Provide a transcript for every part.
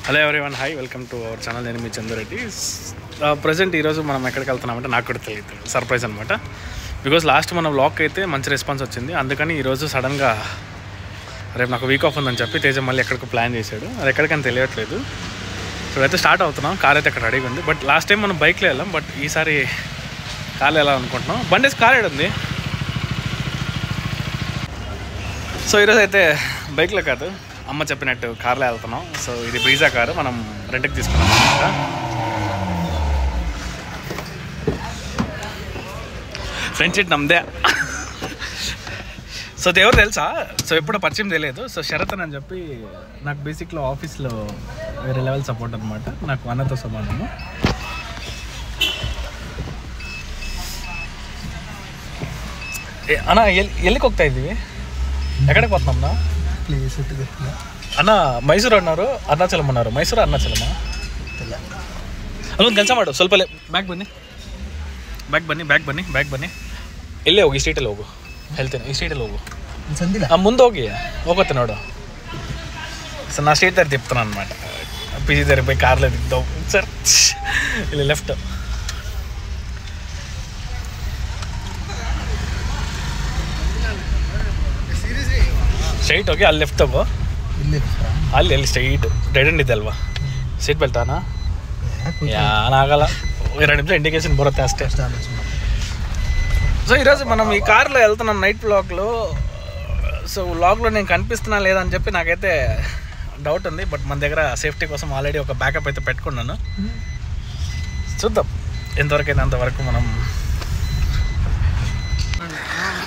Hello everyone, hi, welcome to our channel. నేను మీ Chandreddy. Present ఈరోజు మనం ఎక్కడికి వెళ్తున్నామంటే నాకు కూడా తెలియదు, సర్ప్రైజ్ అనమాట. బికాజ్ లాస్ట్ మన వ్లాగ్కి అయితే మంచి రెస్పాన్స్ వచ్చింది. అందుకని ఈరోజు సడన్గా రేపు నాకు వీక్ ఆఫ్ ఉందని చెప్పి తేజ మళ్ళీ ఎక్కడికి ప్లాన్ చేశాడు. అది ఎక్కడికని తెలియట్లేదు. సో అయితే స్టార్ట్ అవుతున్నాం. కార్ అయితే అక్కడ రెడీగా ఉంది. బట్ లాస్ట్ టైం మనం బైక్లో వెళ్ళాం, బట్ ఈసారి కార్లో వెళ్ళాలనుకుంటున్నాం. బండేసి కార్ ఉంది. సో ఈరోజు అయితే బైక్లో కాదు, అమ్మ చెప్పినట్టు కార్లో వెళ్తున్నాం. సో ఇది బ్రీజా కారు, మనం రెంట్కి తీసుకున్నాం అనమాట. Friend seat నమ్మదే. సో ఎవరు తెలుసా? సో ఎప్పుడు పరిచయం తెలియదు. సో శరత్ అని చెప్పి నాకు బేసిక్లో ఆఫీస్లో వేరే లెవెల్ సపోర్ట్ అనమాట. నాకు అన్నతో సమానము. అన్న ఎల్లికి ಹೋಗ್ತಾ ಇದ್ದೀವಿ. ఎక్కడికి పోతున్నాం ప్లేస్ అన్న? ಮೈಸೂರು అన్నారు, అరుణాచలం అన్నారు. ಮೈಸೂರು ಅರುಣಾಚಲಮ ಅಲ್ಲೊಂದು ಕೆಲಸ ಮಾಡು, ಸ್ವಲ್ಪ ಬ್ಯಾಗ್ ಬನ್ನಿ. ಇಲ್ಲೇ ಹೋಗಿ, ಈ ಸ್ಟ್ರೀಟಲ್ಲಿ ಹೋಗು. ಹೇಳ್ತೇನೆ, ಈ ಸ್ಟ್ರೀಟಲ್ಲಿ ಹೋಗು. ಮುಂದೆ ಹೋಗುತ್ತೆ ನೋಡು. సో నా స్ట్రీట్ దగ్గర తిప్పుతున్నాను అనమాట. పీజీ దగ్గర పోయి కార్లో దిగుతాం సార్. ಇಲ್ಲಿ లెఫ్ట్ ಸ್ಟ್ರೈಟ್ ಹೋಗಿ ಅಲ್ಲಿ ಲೆಫ್ಟ್ ತಗೋ. ಅಲ್ಲಿ ಸ್ಟ್ರೈಟ್ ಡೆಡ್ ಎಂಡ್ ಇದೆ ಅಲ್ವಾ? ಸೀಟ್ ಬೆಲ್ಟ್ ಆಗಲ್ಲ, 2 నిమిషాలు ఇండికేషన్ బರುತ್ತೆ అష్టే. సో ఈరోజు మనం ఈ కార్లో వెళ్తున్నాం నైట్ వ్లాగ్లో. సో వ్లాగ్లో నేను కనిపిస్తున్నా లేదని చెప్పి నాకైతే డౌట్ ఉంది. బట్ మన దగ్గర సేఫ్టీ కోసం ఆల్రెడీ ఒక బ్యాకప్ అయితే పెట్టుకున్నాను. చూద్దాం ఎంతవరకు అయితే అంతవరకు మనం.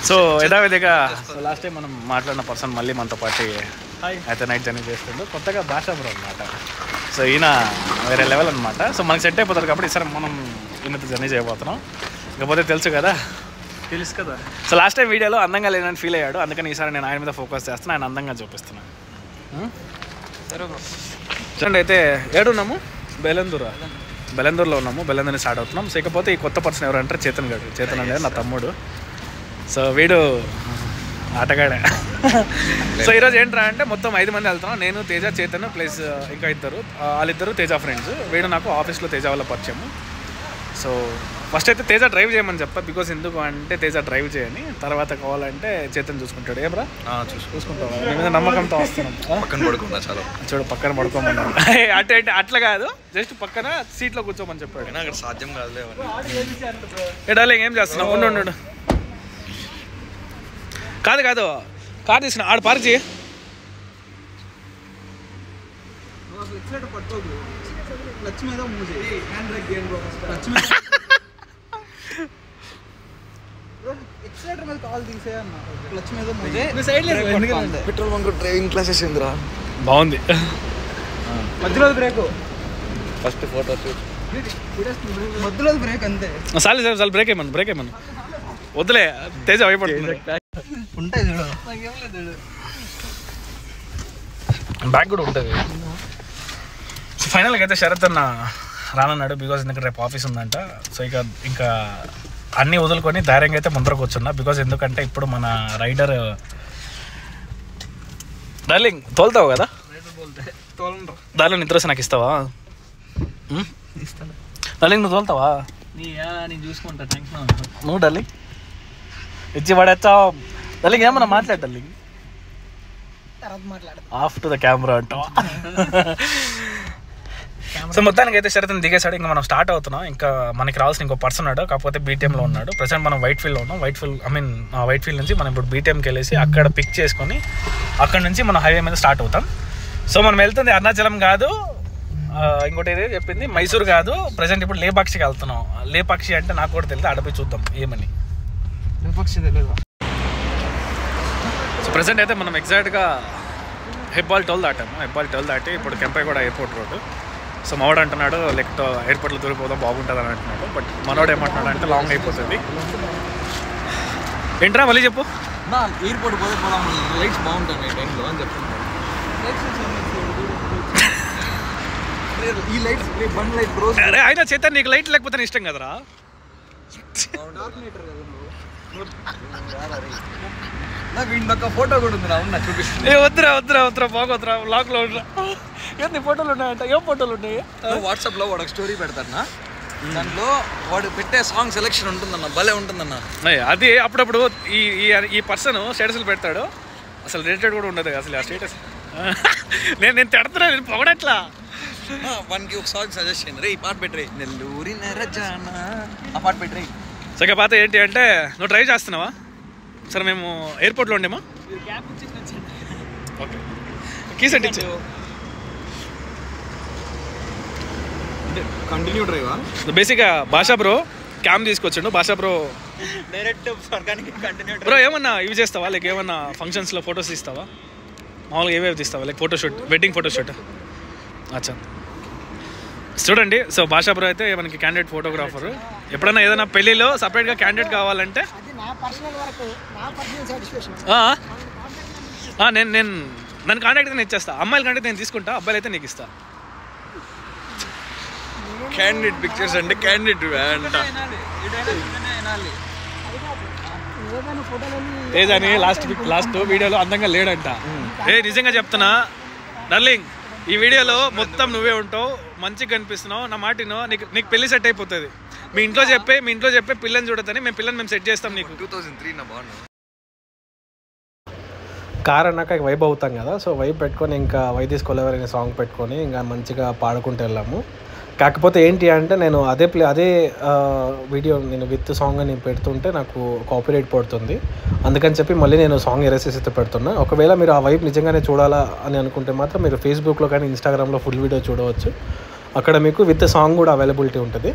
సో యథావిధిగా లాస్ట్ టైం మనం మాట్లాడిన పర్సన్ మళ్ళీ మనతో పాటు అయితే నైట్ జర్నీ చేస్తుండే. కొత్తగా భాషా బ్రో అనమాట. సో ఈయన వేరే లెవెల్ అనమాట. సో మనకు సెట్ అయిపోతారు కాబట్టి ఈసారి మనం ఈయనతో జర్నీ చేయబోతున్నాం. ఇకపోతే తెలుసు కదా. సో లాస్ట్ టైం వీడియోలో అందంగా లేనని ఫీల్ అయ్యాడు. అందుకని ఈసారి నేను ఆయన మీద ఫోకస్ చేస్తున్నాను, ఆయన అందంగా చూపిస్తున్నాను. చూడండి, అయితే ఏడున్నాము? బెలందూరులో ఉన్నాము. బెలందూరుని స్టార్ట్ అవుతున్నాం. సో ఇకపోతే ఈ కొత్త పర్సన్ ఎవరంటే చేతన్ అనేది నా తమ్ముడు. సో వీడు ఆటగాడే. సో ఈరోజు ఏంట్రా అంటే మొత్తం 5 మంది వెళ్తున్నాం. నేను, తేజ, చేతన్ ప్లస్ ఇంకా వాళ్ళిద్దరు తేజ ఫ్రెండ్స్. వీడు నాకు ఆఫీస్లో తేజ వల్ల పరిచయము. సో ఫస్ట్ అయితే తేజ డ్రైవ్ చేయమని చెప్పా. బికాస్ ఎందుకు అంటే తేజ డ్రైవ్ చేయని, తర్వాత కావాలంటే చేతన్ చూసుకుంటాడు. ఏమ్రా చూసుకుంటావా? నీ మీద నమ్మకంతో వస్తున్నాం. చూడు, పక్కన పడుకోమన్నాను. అట్లా కాదు, జస్ట్ పక్కన సీట్లో కూర్చోమని చెప్పాడు. అక్కడ సాధ్యం కాదులే. డార్లింగ్ ఏం చేస్తున్నావు? ఉండు. కాదు కార్ తీసిన ఆడ పార్క్ చేయి. పెట్రోల్ బంక్ డ్రైవింగ్ క్లాసెస్ ఏందిరా? బాగుంది. మధ్యలో బ్రేక్, ఫస్ట్ ఫోటో షూట్, మధ్యలో బ్రేక్ అంతే. చాలు బ్రేక్ ఏమన్నా వద్దులే. తేజ భయపడుతుంది. ఉంటాయి చూడు, బ్యాగ్ కూడా ఉంటుంది. సో ఫైనల్గా అయితే శరత్ అన్న రానన్నాడు. బికాజ్ ఎందుకంటే రేపు ఆఫీస్ ఉందంట. సో ఇంకా అన్నీ వదులుకొని ధైర్యంగా అయితే ముందరకు వచ్చున్నా. బికాజ్ ఎందుకంటే ఇప్పుడు మన రైడర్ డార్లింగ్ తోలుతావు కదా, దానిలో నిద్ర వస్తే నాకు ఇస్తావా? డార్లింగ్ నువ్వు తోలుతావా? నేను చూసుకుంటా. నువ్వు డార్లింగ్ ఇచ్చి పడేస్తావు. డార్లింగ్ ఏమన్నా మాట్లాడు darling. Off to the camera అంటావా? సో మొత్తానికి అయితే శరత్ని దిగేసాడు. ఇంకా మనం స్టార్ట్ అవుతున్నాం. ఇంకా మనకి రావాల్సిన ఇంకో పర్సన్ ఉన్నాడు, కాకపోతే బీటీఎంలో ఉన్నాడు. ప్రజెంట్ మనం వైట్ ఫీల్డ్లో ఉన్నాం. వైట్ ఫీల్డ్ నుంచి మనం ఇప్పుడు బీటీఎంకి వెళ్ళేసి అక్కడ పిక్ చేసుకొని అక్కడ నుంచి మనం హైవే మీద స్టార్ట్ అవుతాం. సో మనం వెళ్తుంది అరుణాచలం కాదు, ఇంకోటి ఏదో చెప్పింది మైసూర్ కాదు. ప్రజెంట్ ఇప్పుడు లేపాక్షికి వెళ్తున్నాం. లేపాక్షి అంటే నాకు కూడా తెలియదు, అడపి చూద్దాం ఏమని. లేపాక్షి తెలియదు. సో ప్రజెంట్ అయితే మనం ఎగ్జాక్ట్గా హెబ్బాల్ టోల్ దాటాము. హెబ్బాల్ టోల్ దాటి ఇప్పుడు కెంపేగూడ ఎయిర్పోర్ట్ రోడ్డు. సో మావాడు అంటున్నాడు లేకపోతే ఎయిర్పోర్ట్లో దూరిపోదాం బాగుంటుంది అని అంటున్నాడు. బట్ మనోడు ఏమంటున్నాడు అంటే లాంగ్ అయిపోతుంది. ఏంట్రా మళ్ళీ చెప్పు. ఎయిర్పోర్ట్ పోదాం, లైట్స్ బాగుంటాయి టైంలో అని చెప్తున్నాడు. ఈ లైట్స్ బండ్ లైట్ రోజు. అరే అయినా చేత నీకు లైట్ లేకపోతే ఇష్టం కదరా. నాకు ఇంకొక ఫోటో కూడా ఉంది, నా చూపిస్తుంది. వద్దురా బాగోద్దురా, బ్లాక్లో ఏంది ఫోటోలు ఉన్నాయంట? ఏం ఫోటోలు ఉన్నాయి? వాట్సాప్లో వాడు ఒక స్టోరీ పెడతాడన్నా, దాంట్లో వాడు పెట్టే సాంగ్ సెలెక్షన్ ఉంటుందన్న, భలే ఉంటుందన్న. అది అప్పుడప్పుడు ఈ ఈ పర్సన్ స్టేటస్లు పెడతాడు, అసలు రిలేటెడ్ కూడా ఉండదు అసలు ఆ స్టేటస్. నేను తిడుతున్నా, నేను పొగడట్లా. వానికి ఒక సాంగ్ సజెస్ట్ చేయండి, రే ఈ పాట పెట్టరే, నెల్లూరి నెరజానా, ఆ పాట పెట్టరే. సగ పాత ఏంటి అంటే, నువ్వు డ్రైవ్ చేస్తున్నావా? సరే మేము ఎయిర్పోర్ట్లో ఉండేమా? ఓకే, కీస్ అంటే ఇచ్చే. కంటిన్యూ డ్రైవా? బేసిక్గా భాషా బ్రో క్యామ్ తీసుకొచ్చిండు. భాషా బ్రో డైరెక్ట్ స్వర్గానికి కంటిన్యూ. బ్రో ఏమన్నా యూజ్ చేస్తావా? లైక్ ఏమన్నా ఫంక్షన్స్లో ఫొటోస్ తీస్తావా? మామూలుగా ఏవేవి తీస్తావా? Like photoshoot, wedding photoshoot. అచ్చా చూడండి. సో భాషా బ్రో అయితే మనకి క్యాండిడేట్ ఫోటోగ్రాఫర్. ఎప్పుడైనా ఏదైనా పెళ్ళిలో సపరేట్గా క్యాండిడేట్ కావాలంటే నేను నన్ను కాంటాక్ట్ అయితే నేను ఇచ్చేస్తా. అమ్మాయిల కంటే నేను తీసుకుంటా, అబ్బాయిలు అయితే నీకు ఇస్తా. క్యాండిడేట్ పిక్చర్స్ అంటే క్యాండిడేట్ అంట. తేజాని లాస్ట్ వీడియోలో అందంగా లేడంట. నిజంగా చెప్తున్నా డార్లింగ్, ఈ వీడియోలో మొత్తం నువ్వే ఉంటావు, మంచిగా కనిపిస్తున్నావు. నా మాటినో, నీకు పెళ్లి సెట్ అయిపోతుంది. మీ ఇంట్లో చెప్పే పిల్లని చూడొద్దని, మేము సెట్ చేస్తాం నీకు. 2003 నా బాగున్నా. కార్ అన్నాక వైబ్ అవుతాం కదా, సో వైబ్ పెట్టుకొని ఇంకా వై తీసుకోలేవర్ అనే సాంగ్ పెట్టుకొని ఇంకా మంచిగా పాడుకుంటూ వెళ్ళాము. కాకపోతే ఏంటి అంటే నేను అదే వీడియో నేను విత్ సాంగ్ అని పెడుతుంటే నాకు కాపీరైట్ పడుతుంది. అందుకని చెప్పి మళ్ళీ నేను సాంగ్ ఎరేసెస్ అయితే పెడుతున్నా. ఒకవేళ మీరు ఆ వైబ్ నిజంగానే చూడాలా అని అనుకుంటే మాత్రం మీరు ఫేస్బుక్లో కానీ ఇన్స్టాగ్రామ్లో ఫుల్ వీడియో చూడవచ్చు. అక్కడ మీకు విత్ సాంగ్ కూడా అవైలబిలిటీ ఉంటుంది.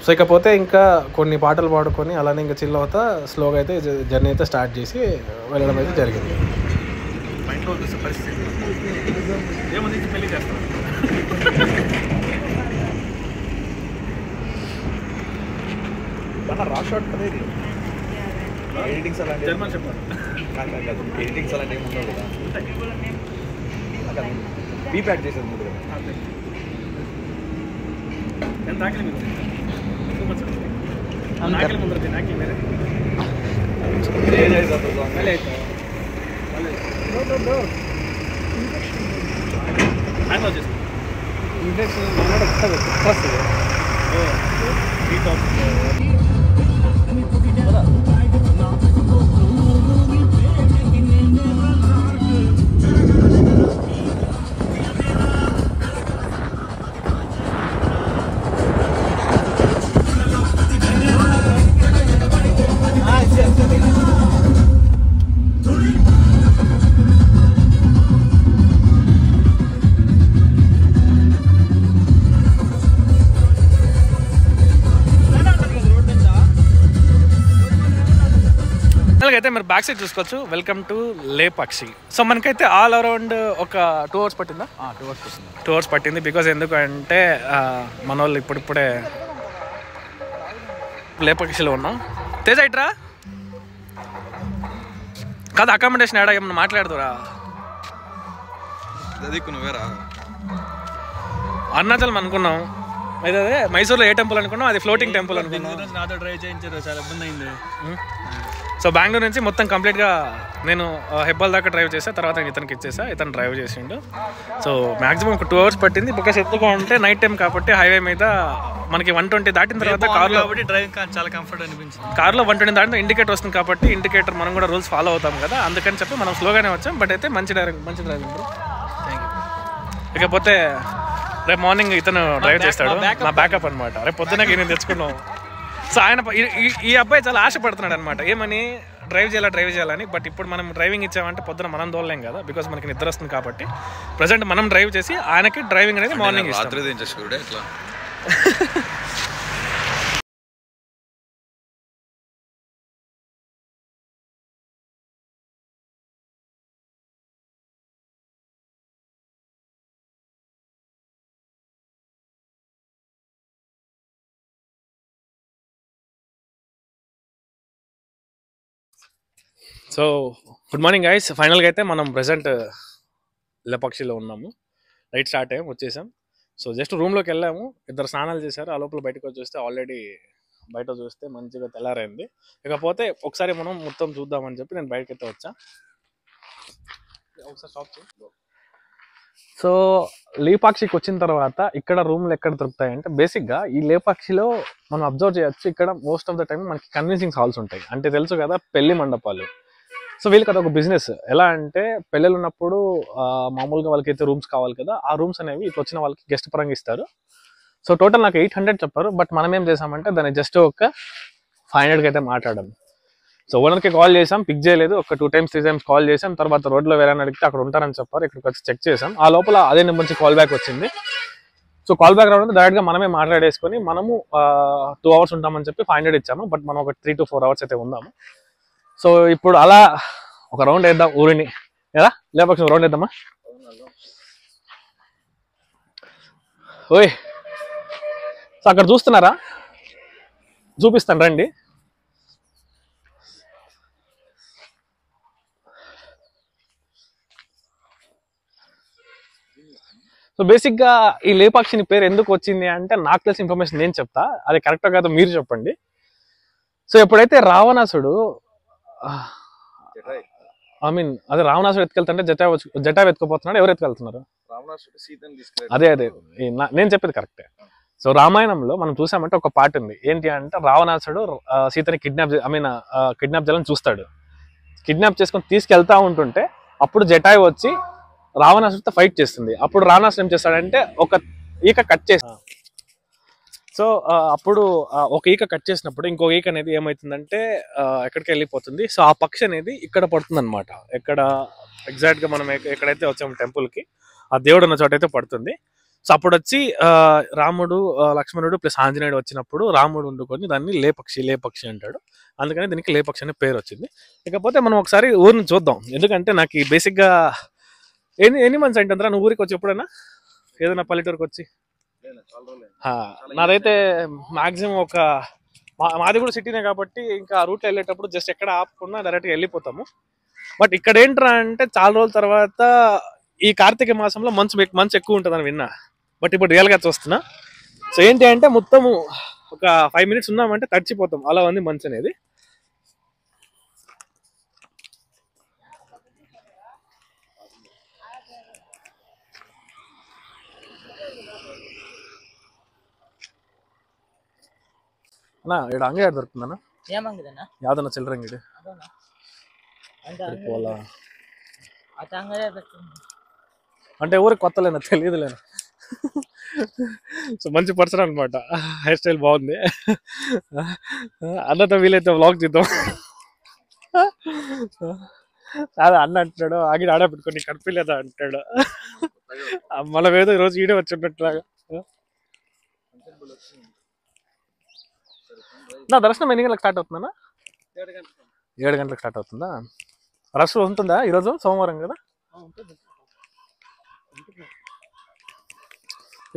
సో ఇకపోతే ఇంకా కొన్ని పాటలు పాడుకొని అలానే ఇంకా చిల్ అవుతా స్లోగా అయితే జర్నీ అయితే స్టార్ట్ చేసి వెళ్ళడం అయితే జరిగింది. రాక్ షాట్ కదా ఇది. ఎడిటింగ్స్ అలాంటి ఎడిటింగ్స్ అలాంటి ఏమి ఉండవు కదా, బీప్యాక్ చేసేది ముందు కదా. అయితే మీరు బ్యాక్ సైడ్ చూసుకోవచ్చు. Welcome to Lepakshi. సో మనకైతే ఆల్ అరౌండ్ ఒక 2 hours పట్టిందా? 2 hours పట్టింది. బికాజ్ ఎందుకంటే మన వాళ్ళు ఇప్పుడిప్పుడే లేపాక్షిలో ఉన్నాం. తేజ ఇట్రా కాదు, అకామిడేషన్ ఏడా ఏమన్నా మాట్లాడుతురా? నువ్వేరా అరుణాచలం అనుకున్నాం, అయితే అదే మైసూర్లో ఏ టెంపుల్ అనుకున్నాం, అది ఫ్లోటింగ్ టెంపుల్ అనుకున్నాం. నాతో డ్రైవ్ చేయించారు, చాలా ఇబ్బంది అయింది. సో బెంగళూరు నుంచి మొత్తం కంప్లీట్గా నేను హెబ్బల్ దాకా డ్రైవ్ చేసా, తర్వాత ఇతనికి ఇచ్చేసా, ఇతను డ్రైవ్ చేసిండు. సో మ్యాక్సిమం ఒక 2 hours పట్టింది. బికాస్ ఎందుకు అంటే నైట్ టైం కాబట్టి హైవే మీద మనకి 120 దాటిన తర్వాత కార్లో డ్రైవింగ్ చాలా కంఫర్ట్ అనిపించింది. కార్లో 120 దాటిన ఇండికేటర్ వస్తుంది కాబట్టి ఇండికేటర్ మనం కూడా రూల్స్ ఫాలో అవుతాం కదా, అందుకని చెప్పి మనం స్లోగానే వచ్చాం. బట్ అయితే మంచి డ్రైవింగ్ బ్రో. Thank you. ఇకపోతే రేపు మార్నింగ్ ఇతను డ్రైవ్ చేస్తాడు, నా బ్యాకప్ అనమాట. రేపు పొద్దున నేను తెచ్చుకున్నాం. సో ఆయన ఈ అబ్బాయి చాలా ఆశపడుతున్నాడు అనమాట, ఏమని డ్రైవ్ చేయాలని. బట్ ఇప్పుడు మనం డ్రైవింగ్ ఇచ్చామంటే పొద్దున మనం దోలేం కదా, బికాస్ మనకి నిద్ర వస్తుంది కాబట్టి ప్రజెంట్ మనం డ్రైవ్ చేసి ఆయనకి డ్రైవింగ్ అనేది మార్నింగ్ ఇస్తాం. So good morning guys. ఫైనల్గా అయితే మనం ప్రజెంట్ లేపాక్షిలో ఉన్నాము. రైట్ స్టార్ట్ అయ్యాం, వచ్చేసాం. సో జస్ట్ రూమ్లోకి వెళ్ళాము, ఇద్దరు స్నానాలు చేశారు. ఆ లోపల బయటకు వచ్చి చూస్తే ఆల్రెడీ బయట చూస్తే మంచిగా తెల్లారైంది. ఇకపోతే ఒకసారి మనం మొత్తం చూద్దామని చెప్పి నేను బయటకి అయితే వచ్చా. ఒకసారి స్టాప్ చేయి. సో లేపాక్షికి వచ్చిన తర్వాత ఇక్కడ రూమ్లు ఎక్కడ దొరుకుతాయంటే బేసిక్గా ఈ లేపాక్షిలో మనం అబ్జర్వ్ చేయొచ్చు. ఇక్కడ మోస్ట్ ఆఫ్ ద టైం మనకి కన్విన్సింగ్ హాల్స్ ఉంటాయి. అంటే తెలుసు కదా పెళ్లి మండపాలు. సో వీళ్ళకి అదొక బిజినెస్. ఎలా అంటే పెళ్ళిళ్ళు ఉన్నప్పుడు మామూలుగా వాళ్ళకైతే రూమ్స్ కావాలి కదా, ఆ రూమ్స్ అనేవి ఇట్లా వచ్చిన వాళ్ళకి గెస్ట్ పరంగా ఇస్తారు. సో టోటల్ నాకు 800 చెప్పారు. బట్ మనం ఏం చేసామంటే దాన్ని జస్ట్ ఒక 500కి అయితే మాట్లాడాం. సో ఓనర్కి కాల్ చేసాం, పిక్ చేయలేదు. ఒక 2 times 3 times కాల్ చేసాం. తర్వాత రోడ్లో వేరే అడిగితే అక్కడ ఉంటారని చెప్పారు. ఇక్కడికి వచ్చి చెక్ చేసాం. ఆ లోపల అదే నెంబర్ నుంచి కాల్ బ్యాక్ వచ్చింది. సో కాల్ బ్యాక్ రావడంతో డైరెక్ట్గా మనమే మాట్లాడేసుకొని మనము 2 hours ఉంటామని చెప్పి 500 ఇచ్చాము. బట్ మనం ఒక 3 to 4 hours అయితే ఉందాము. సో ఇప్పుడు అలా ఒక రౌండ్ వేద్దాం ఊరిని కదా, లేపక్షం రౌండ్ వేద్దామా? ఓయ్ సో అక్కడ చూస్తున్నారా, చూపిస్తాను రండి. సో బేసిక్గా ఈ లేపాక్షిని పేరు ఎందుకు వచ్చింది అంటే నాకు తెలిసిన ఇన్ఫర్మేషన్ నేను చెప్తా, అది కరెక్టా కాదో మీరు చెప్పండి. సో ఎప్పుడైతే రావణాసుడు అదే రావణాసుడు ఎత్తుకెళ్తుంటే జటా వెతుకుపోతున్నాడు. ఎవరు ఎత్తుకెళ్తున్నారు? అదే నేను చెప్పేది కరెక్టే. సో రామాయణంలో మనం చూసామంటే ఒక పాట ఉంది. ఏంటి అంటే రావణాసుడు సీతని కిడ్నాప్ చేయాలని చూస్తాడు. కిడ్నాప్ చేసుకొని తీసుకెళ్తా ఉంటుంటే అప్పుడు జటాయు వచ్చి రావణాసుడితో ఫైట్ చేస్తుంది. అప్పుడు రావణాసుడు ఏం చేస్తాడంటే ఒక ఈక కట్ చేస్తాడు. సో అప్పుడు ఒక ఈక కట్ చేసినప్పుడు ఇంకో ఈక అనేది ఏమవుతుందంటే ఎక్కడికి వెళ్ళిపోతుంది. సో ఆ పక్షి అనేది ఇక్కడ పడుతుంది అనమాట. ఎక్కడ ఎగ్జాక్ట్గా మనం ఎక్కడైతే వచ్చాము టెంపుల్కి, ఆ దేవుడు ఉన్న చోట అయితే పడుతుంది. సో అప్పుడు వచ్చి రాముడు, లక్ష్మణుడు ప్లస్ ఆంజనేయుడు వచ్చినప్పుడు రాముడు వండుకొని దాన్ని లేపక్షి అంటాడు. అందుకని దీనికి లేపక్షి అనే పేరు వచ్చింది. ఇకపోతే మనం ఒకసారి ఊరిని చూద్దాం. ఎందుకంటే నాకు ఈ బేసిక్గా ఎన్ని మంత్స్ అంటే నువ్వు ఊరికి వచ్చి ఎప్పుడైనా ఏదైనా పల్లెటూరుకి వచ్చి? నాదైతే మాక్సిమం మాది కూడా సిటీనే కాబట్టి ఇంకా రూట్లో వెళ్ళేటప్పుడు జస్ట్ ఎక్కడ ఆపకుండా డైరెక్ట్గా వెళ్ళిపోతాము. బట్ ఇక్కడ ఏంట్రా అంటే చాలా రోజుల తర్వాత ఈ కార్తీక మాసంలో మంచు ఎక్కువ ఉంటుందని విన్నా. బట్ ఇప్పుడు రియల్గా చూస్తున్నా. సో ఏంటి అంటే మొత్తము ఒక 5 minutes ఉన్నామంటే తడిచిపోతాం, అలా ఉంది మంచు అనేది. అన్నా ఇక్కడ అంగడి దొరుకుతుందన్నా? యాదన్న చిల్లరంగిడి అంటే ఊరికి కొత్తలేనా తెలియదులేనా. సో మంచి పర్సన్ అనమాట. హెయిర్ స్టైల్ బాగుంది. అన్నతో వీలైతే వ్లాగ్ చేద్దాం. అదే అన్న అంటున్నాడు ఆగి ఆడ పెట్టుకొని కనిపించలేదా అంటాడు. మనం ఏదో ఈరోజు ఈడే వచ్చి ఉన్నట్లాగా. నా దర్శనం ఎన్ని గంటలకు స్టార్ట్ అవుతుందన్నా? 7 గంటలకు స్టార్ట్ అవుతుందా? రష్ ఉంటుందా ఈరోజు? సోమవారం కదా.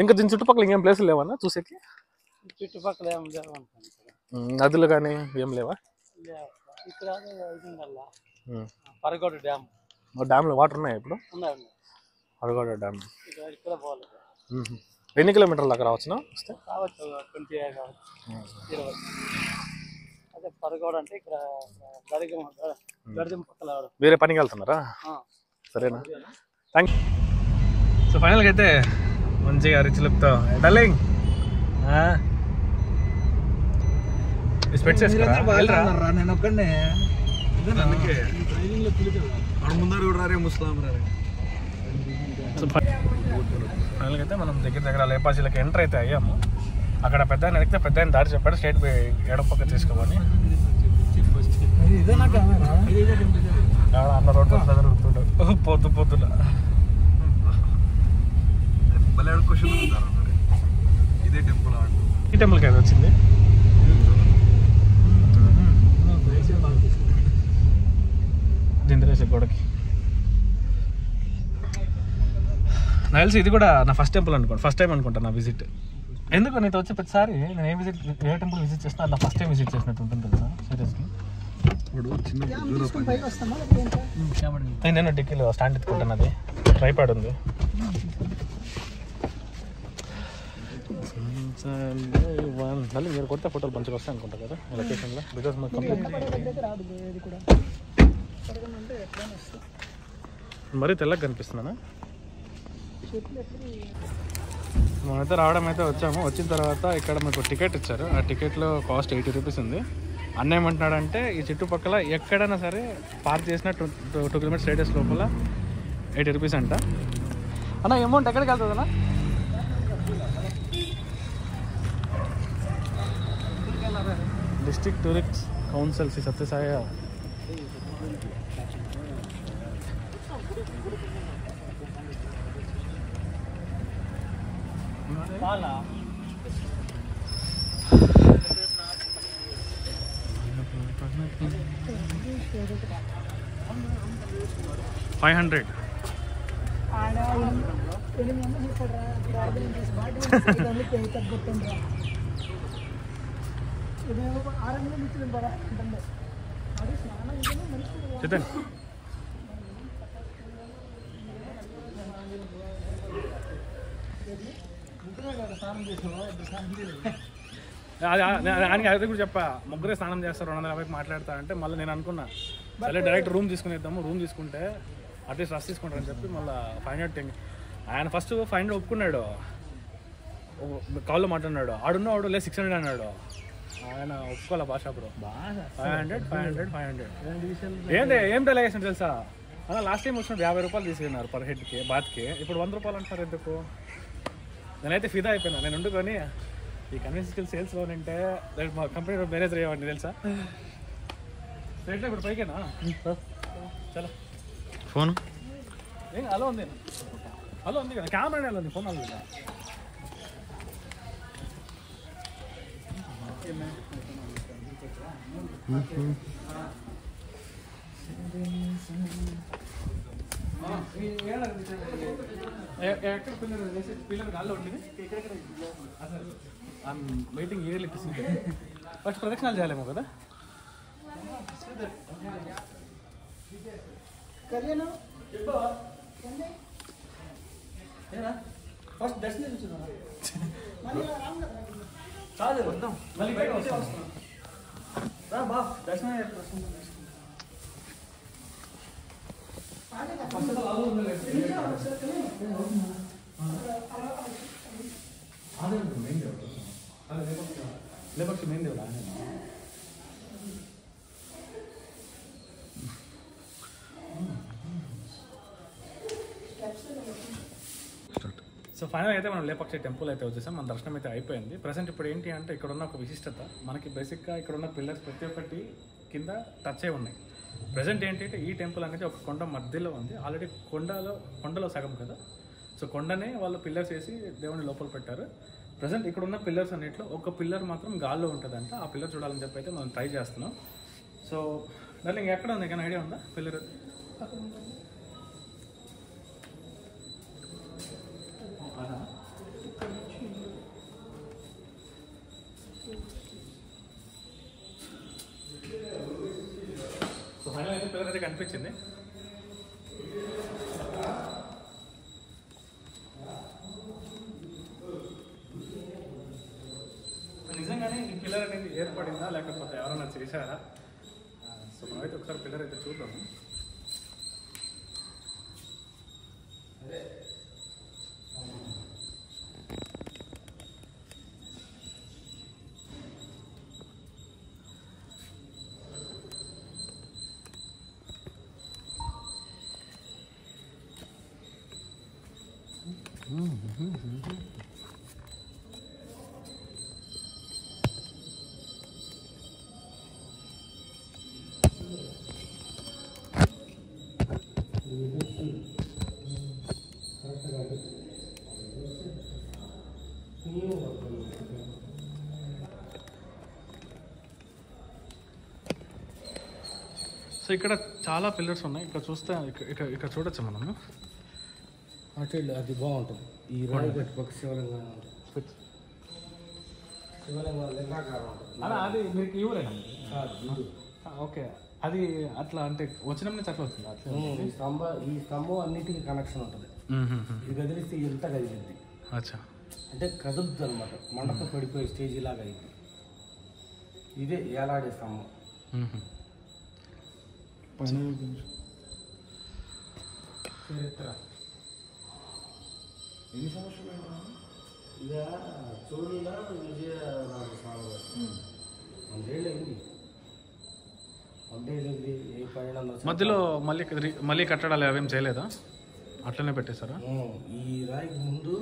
ఇంకా దీని చుట్టుపక్కల ఇంకేం ప్లేసులు లేవన్నా చూసేకి? చుట్టుపక్కల నదులు కానీ ఏం లేవా? పరగోడ డ్యామ్. డ్యామ్లో వాటర్ ఉన్నాయా ఇప్పుడు? పరగోడ డ్యామ్. ఎన్ని కిలోమీటర్ల దాకా రావచ్చునా వస్తే? కావచ్చు 20 కావచ్చు, 20. అదే పరగోడ అంటే ఇక్కడ గడిదం పక్కల. వేరే పనికి వెళ్తున్నారా? సరేనా, థ్యాంక్ యూ. సో ఫైనల్గా అయితే మంచిగా రిచ్ లుక్తో డార్లింగ్ నేను ఒక్కడే ముందర కూడా రారే ముస్లాం రారే. ఫైనల్గా అయితే మనం దగ్గర లేపాక్షిలోకి ఎంటర్ అయితే అయ్యాము. అక్కడ పెద్ద ఆయన అడిగితే పెద్ద ఆయన దారి చెప్పాడు, స్ట్రైట్ ఎడపక్క తీసుకోమని. అన్న రోడ్డు దొరుకుతుంటాడు పొద్దున. ఇదే టెంపుల్, ఈ టెంపుల్కి అయితే వచ్చింది. దింద్రేసే గోడకి నాకు తెలిసి ఇది కూడా నా ఫస్ట్ టైం అనుకుంటా నా విజిట్. ఎందుకు నీతో వచ్చి ప్రతిసారి నేను ఏ టెంపుల్ విజిట్ చేసినా అట్లా ఫస్ట్ టైం విజిట్ చేసినట్టు ఉంటుంది కదా సీరియస్లీ. నేను డిక్కీలో స్టాండ్ ఎత్తుకుంటాను, అది ట్రైపాడ్ ఉంది. మళ్ళీ మీరు కొడితే ఫోటోలు మంచిగా వస్తాయి అనుకుంటా కదా లొకేషన్లో, బికాస్ మాకు మరీ తెల్లగా కనిపిస్తున్నానా? మనమైతే రావడం అయితే వచ్చాము. వచ్చిన తర్వాత ఇక్కడ మీకు టికెట్ ఇచ్చారు. ఆ టికెట్లో కాస్ట్ 80 రూపీస్ ఉంది. అన్న ఏమంటున్నాడంటే ఈ చుట్టుపక్కల ఎక్కడైనా సరే పార్క్ చేసిన 2 కిలోమీటర్స్ రేడియస్ లోపల 80 రూపీస్ అంట. అన్న అమౌంట్ ఎక్కడికి వెళ్తుంది అన్న? District tourist council Shri Sathya Sai. $500. చేతండి అది కూడా చెప్పా. ముగ్గురే స్నానం చేస్తారు 250కి మాట్లాడతా అంటే మళ్ళీ నేను అనుకున్నా సరే డైరెక్ట్ రూమ్ తీసుకునేద్దాము. రూమ్ తీసుకుంటే అట్లీస్ట్ రష్ తీసుకుంటారని చెప్పి మళ్ళీ 500 ఆయన ఫస్ట్ 500 ఒప్పుకున్నాడు. కాల్లో మాట్లాడినాడు. ఆడున్నవాడు లేదు 600 అన్నాడు. ఆయన ఒప్పుకోవాలి భాష బ్రో. 500 ఏంటి ఏం డెలిగేషన్ తెలుసా? అలా లాస్ట్ టైం వచ్చినప్పుడు 50 రూపాయలు తీసుకున్నారు పర్ హెడ్కి బాత్కి. ఇప్పుడు 100 రూపాయలు అంటారు ఎందుకు? నేనైతే ఫిదా అయిపోయినా. నేను ఉండుకొని ఈ కన్వెన్షన్ సేల్స్లో ఉంటే మా కంపెనీ మేనేజర్ అయ్యేవాడిని తెలుసా. రేట్లో ఇప్పుడు పైకేనా? చలో ఫోన్ ఏం అలా ఉంది. అలా ఉంది కదా కెమెరా ఉంది. ఫోన్ అలా ఉందా? ఎక్కడ పిల్లలు గాల్లో ఉంటుంది. అసలు వెయిటింగ్ ఇయర్లీ ఫస్ట్ ప్రదక్షిణాలు చేయాలేమో కదా. ఫస్ట్ డెస్టినేషన్ చాలు వద్దాం మళ్ళీ బయట వస్తాం. బా దర్శనం లేపక్షి మెయిన్ దేవుడా? సో ఫైనల్ అయితే మనం లేపక్షి టెంపుల్ అయితే వచ్చేసాం. మన దర్శనం అయితే అయిపోయింది. ప్రజెంట్ ఇప్పుడు ఏంటి అంటే ఇక్కడ ఉన్న ఒక విశిష్టత మనకి బేసిక్గా ఇక్కడ ఉన్న పిల్లర్స్ ప్రతి ఒక్కటి కింద టచ్ అయి ఉన్నాయి. ప్రజెంట్ ఏంటంటే ఈ టెంపుల్ అనేది ఒక కొండ మధ్యలో ఉంది. ఆల్రెడీ కొండలో సగం కదా. సో కొండనే వాళ్ళు పిల్లర్స్ వేసి దేవుని లోపల పెట్టారు. ప్రజెంట్ ఇక్కడ ఉన్న పిల్లర్స్ అన్నింటిలో ఒక పిల్లర్ మాత్రం గాల్లో ఉంటుందంట. ఆ పిల్లర్ చూడాలని చెప్పి అయితే మనం ట్రై చేస్తున్నాం. సో డార్లింగ్ ఎక్కడ ఉంది? కానీ ఐడియా ఉందా పిల్లర్? సో ఫైనల్ అయితే పిల్లర్ అయితే కనిపించింది. నిజంగానే ఈ పిల్లర్ అనేది ఏర్పడిందా లేకపోతే ఎవరైనా చేశారా? సో మనమైతే ఒకసారి పిల్లర్ అయితే చూద్దాము. సో ఇక్కడ చాలా పిల్లర్స్ ఉన్నాయి. ఇక్కడ చూస్తే ఇక్కడ చూడొచ్చు మనము. అటు అది బాగుంటుంది. ఈ రాయి పెట్టుకోక శివలింగం ఉంటుంది. శివలింగం లింగాకారం ఉంటుంది. అలా అది మీకు ఊరేనా? కాదు. ఓకే అది అట్లా అంటే వచ్చినప్పుడు నుంచి అట్లా వస్తుంది అట్లా. ఈ స్తంభం అన్నిటికీ కనెక్షన్ ఉంటుంది. ఇది కదిలిస్తే ఎంత కదిలింది అచ్చా అంటే కదులుతుంది అనమాట. మండపం పడిపోయే స్టేజ్ లాగా అయింది. ఇదే ఏలాడే స్తంభం. చరిత్ర ఎన్ని సంవత్సరాలు ఇక చూడులా విజయరాజ స్వామి గారు 100 ఏళ్ళు అయింది. 100 ఏళ్ళు అయింది. ఏ పైన మధ్యలో మళ్ళీ కట్టడాలు అవేం చేయలేదా? అట్లనే పెట్టేశారా? ఈ రాయికి ముందు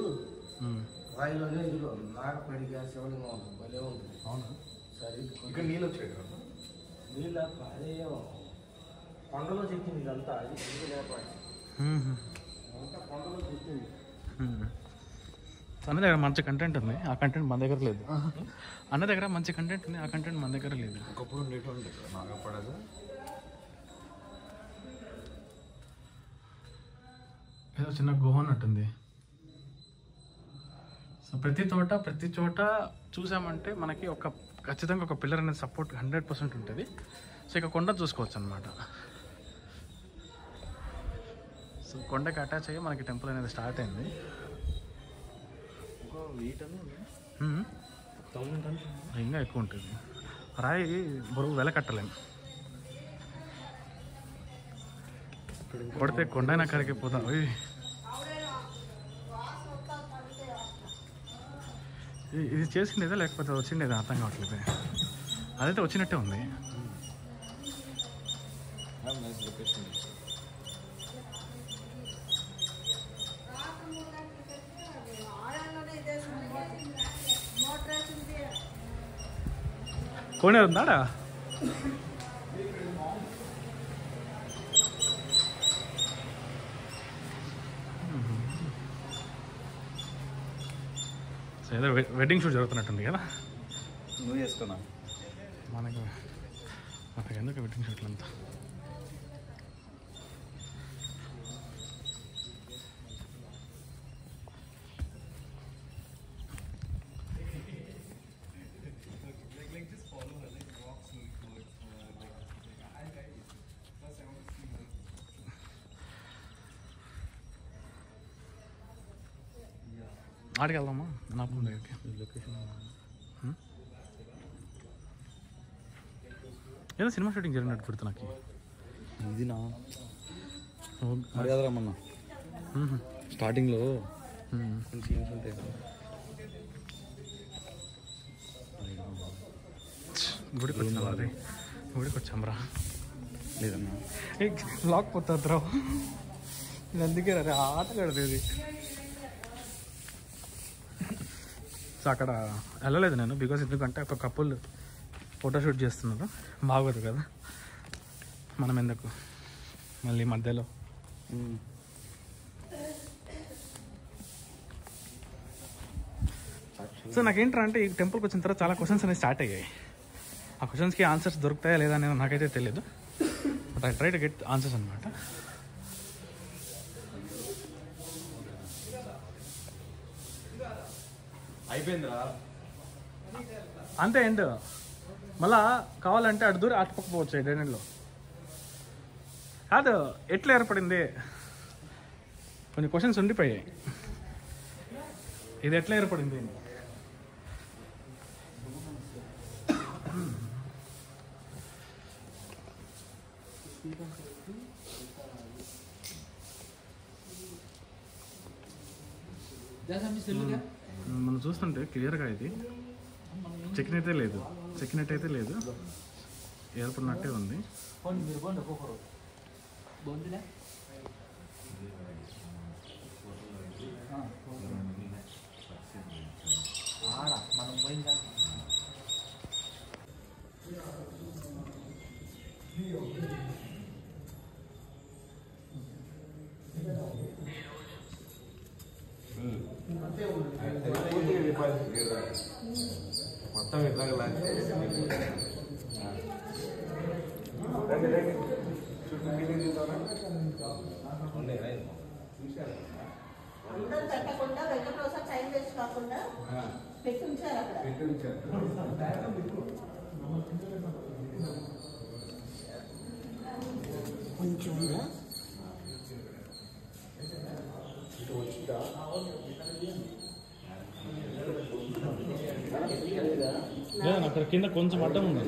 రాయిలోనే ఇందులో నాగపడిగా శివలింగం ఉంటుంది, భలే ఉంటుంది. అవునా? సరే ఇక్కడ నీళ్ళు వచ్చాయి కదా? నీళ్ళ అదే కొండలో చెక్కింది ఇదంతా. అది ఇది లేపాడు అంతా కొండలో చెక్కింది. అన్న దగ్గర మంచి కంటెంట్ ఉంది, ఆ కంటెంట్ మన దగ్గర లేదు. అన్న దగ్గర మంచి కంటెంట్ ఉంది, ఆ కంటెంట్ మన దగ్గర లేదు. ఒకప్పుడు ఉండేటువంటి నాగపడగా ఏదో చిన్న గుహ ఉన్నట్టుంది. సో ప్రతి చోట చూసామంటే మనకి ఖచ్చితంగా ఒక పిల్లర్ అనేది సపోర్ట్ 100% ఉంటుంది. సో ఇక కొండ చూసుకోవచ్చు అనమాట. సో కొండకి అటాచ్ అయ్యి మనకి టెంపుల్ అనేది స్టార్ట్ అయింది. ఇంకా ఎక్కువ ఉంటుంది. రాయి బరువు వెల కట్టలేము, కొడితే కొండైనా కరిగిపోతాం. ఇది చేసిండేదా లేకపోతే వచ్చిండేదా అర్థం కావట్లేదు. అదైతే వచ్చినట్టే ఉంది. కోనేరు ఉందాడా? ఏదో వెడ్డింగ్ షూట్ జరుగుతున్నట్టుంది కదా? నువ్వు చేసుకున్నా మనకు ఎందుకు వెడ్డింగ్ షూట్లు అంతా? ఆడికి వెళ్దామా నా ఫోన్ దగ్గరికి? ఏదో సినిమా షూటింగ్ జరిగినట్టు పెడుతున్నా నాకు. ఇది నా మర్యాదరమ్మన్నా స్టార్టింగ్లో కొన్ని సీన్స్ ఉంటాయి కదా. గుడికి వచ్చాంరా. లేదన్నా బ్లాక్ పోతుంది రావు. ఇది అందుకే రే ఆట కడతది. సో అక్కడ వెళ్ళలేదు నేను, బికాజ్ ఎందుకంటే ఒక కపుల్ ఫోటోషూట్ చేస్తున్నారు, బాగోదు కదా మనం ఎందుకు మళ్ళీ మధ్యలో. సో నాకేంట్రా అంటే ఈ టెంపుల్కి వచ్చిన తర్వాత చాలా క్వశ్చన్స్ అనేవి స్టార్ట్ అయ్యాయి. ఆ క్వశ్చన్స్కి ఆన్సర్స్ దొరుకుతాయా లేదా అనేది నాకైతే తెలియదు, but I try to get answers అనమాట. అయిపోయిందిరా అంతే ఎండ్. మళ్ళా కావాలంటే అటు దూరం అటుపక్కపోవచ్చు డ్రైనేజ్లో. కాదు ఎట్లా ఏర్పడింది, కొన్ని క్వశ్చన్స్ ఉండిపోయాయి. ఇది ఎట్లా ఏర్పడింది? మనం చూస్తుంటే క్లియర్గా ఇది చెక్కినట్టే లేదు, ఏర్పడినట్టే ఉంది. మొత్తం ఎట్లాగలా అందరూ పెట్టకుండా వెంకట ఒకసారి టైం వేస్ట్ కాకుండా పెట్టి ఉంచారు అక్కడ. కొంచెం అక్కడ కింద కొంచెం అడ్డం ఉంది.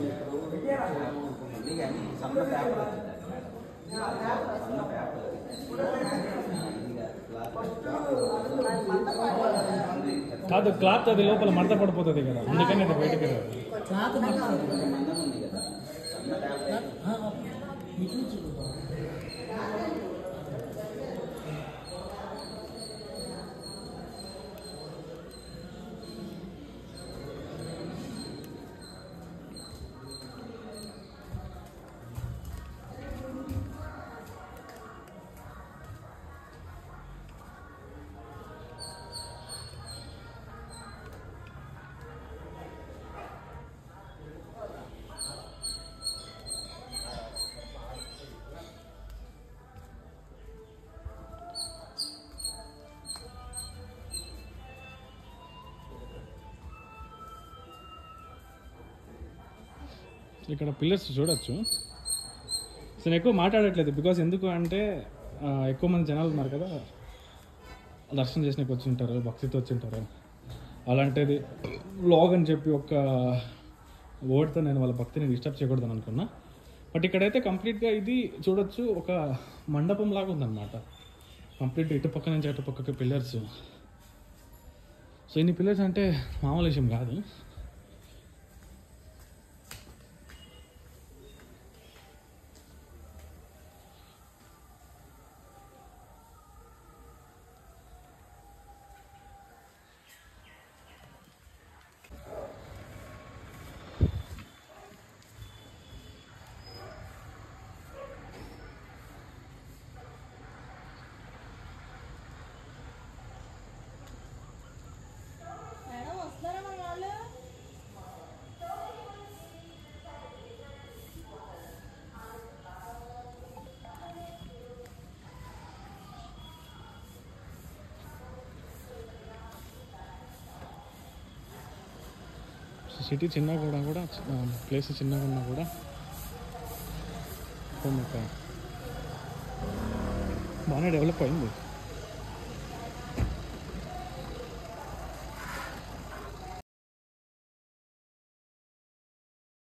కాదు క్లాత్ అది లోపల మడత పడిపోతుంది కదా, అందుకని అది బయటకి రాదు. ఇక్కడ పిల్లర్స్ చూడొచ్చు. సో నేను ఎక్కువ మాట్లాడట్లేదు, బికాజ్ ఎందుకు అంటే ఎక్కువ మంది జనాలు ఉన్నారు కదా, దర్శనం చేసినకి వచ్చి ఉంటారు, భక్తితో వచ్చి ఉంటారు. అలాంటిది వ్లాగ్ అని చెప్పి ఒక వర్డ్తో నేను వాళ్ళ భక్తిని డిస్టర్బ్ చేయకూడదని అనుకున్నా. బట్ ఇక్కడైతే కంప్లీట్గా ఇది చూడొచ్చు, ఒక మండపం లాగా ఉందన్నమాట. కంప్లీట్గా ఇటు పక్క నుంచి అటు పక్కకి పిల్లర్స్. సో ఇన్ని పిల్లర్స్ అంటే మామూలు విషయం కాదు. సిటీ చిన్నగా కూడా ప్లేస్ చిన్నగా ఉన్నా కూడా బాగానే డెవలప్ అయింది.